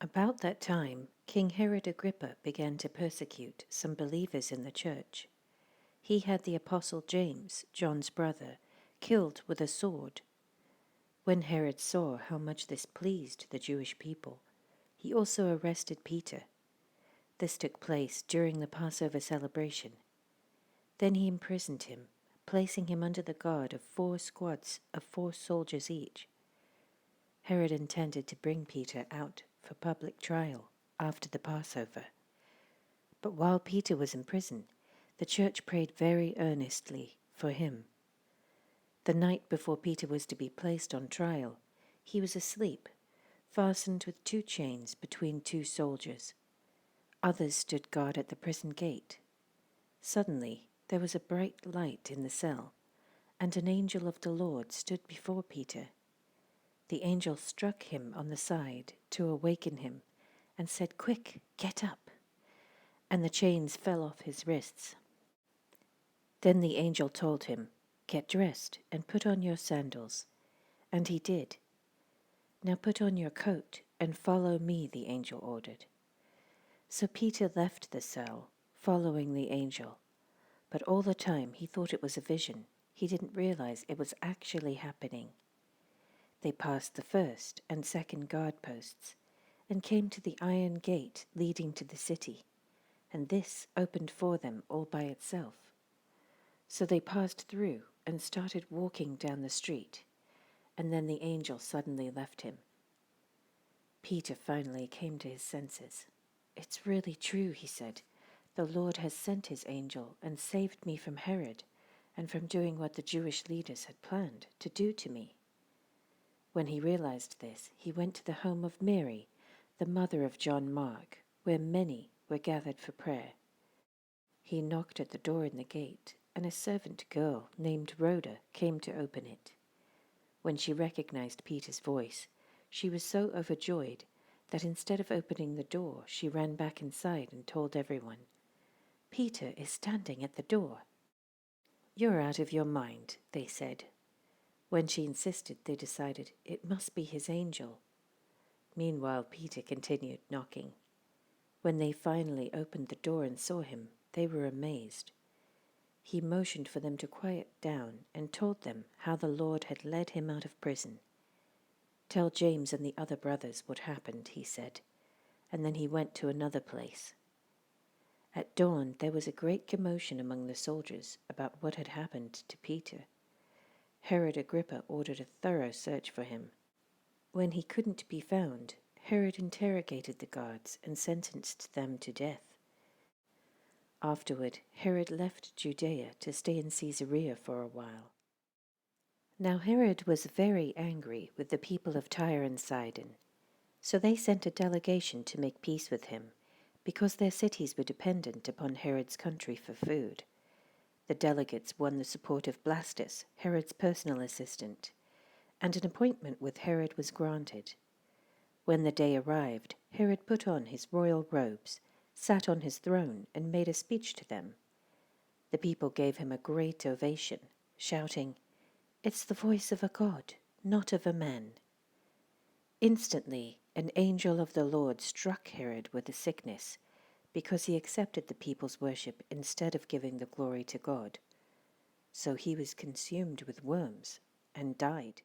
About that time, King Herod Agrippa began to persecute some believers in the church. He had the apostle James, John's brother, killed with a sword. When Herod saw how much this pleased the Jewish people, he also arrested Peter. This took place during the Passover celebration. Then he imprisoned him, placing him under the guard of 4 squads of 4 soldiers each. Herod intended to bring Peter out for public trial after the Passover. But while Peter was in prison, the church prayed very earnestly for him. The night before Peter was to be placed on trial, he was asleep, fastened with 2 chains between 2 soldiers. Others stood guard at the prison gate. Suddenly there was a bright light in the cell, and an angel of the Lord stood before Peter. The angel struck him on the side to awaken him and said, "Quick, get up!" And the chains fell off his wrists. Then the angel told him, "Get dressed and put on your sandals." And he did. "Now put on your coat and follow me," the angel ordered. So Peter left the cell, following the angel. But all the time he thought it was a vision. He didn't realize it was actually happening. They passed the 1st and 2nd guard posts and came to the iron gate leading to the city, and this opened for them all by itself. So they passed through and started walking down the street, and then the angel suddenly left him. Peter finally came to his senses. "It's really true," he said. "The Lord has sent his angel and saved me from Herod and from doing what the Jewish leaders had planned to do to me." When he realized this, he went to the home of Mary, the mother of John Mark, where many were gathered for prayer. He knocked at the door in the gate, and a servant girl named Rhoda came to open it. When she recognized Peter's voice, she was so overjoyed that instead of opening the door, she ran back inside and told everyone, "Peter is standing at the door." "You're out of your mind," they said. When she insisted, they decided it must be his angel. Meanwhile, Peter continued knocking. When they finally opened the door and saw him, they were amazed. He motioned for them to quiet down and told them how the Lord had led him out of prison. "Tell James and the other brothers what happened," he said, and then he went to another place. At dawn, there was a great commotion among the soldiers about what had happened to Peter. Herod Agrippa ordered a thorough search for him. When he couldn't be found, Herod interrogated the guards and sentenced them to death. Afterward, Herod left Judea to stay in Caesarea for a while. Now Herod was very angry with the people of Tyre and Sidon, so they sent a delegation to make peace with him, because their cities were dependent upon Herod's country for food. The delegates won the support of Blastus, Herod's personal assistant, and an appointment with Herod was granted. When the day arrived, Herod put on his royal robes, sat on his throne, and made a speech to them. The people gave him a great ovation, shouting, "It's the voice of a god, not of a man." Instantly, an angel of the Lord struck Herod with a sickness, because he accepted the people's worship instead of giving the glory to God. So he was consumed with worms and died.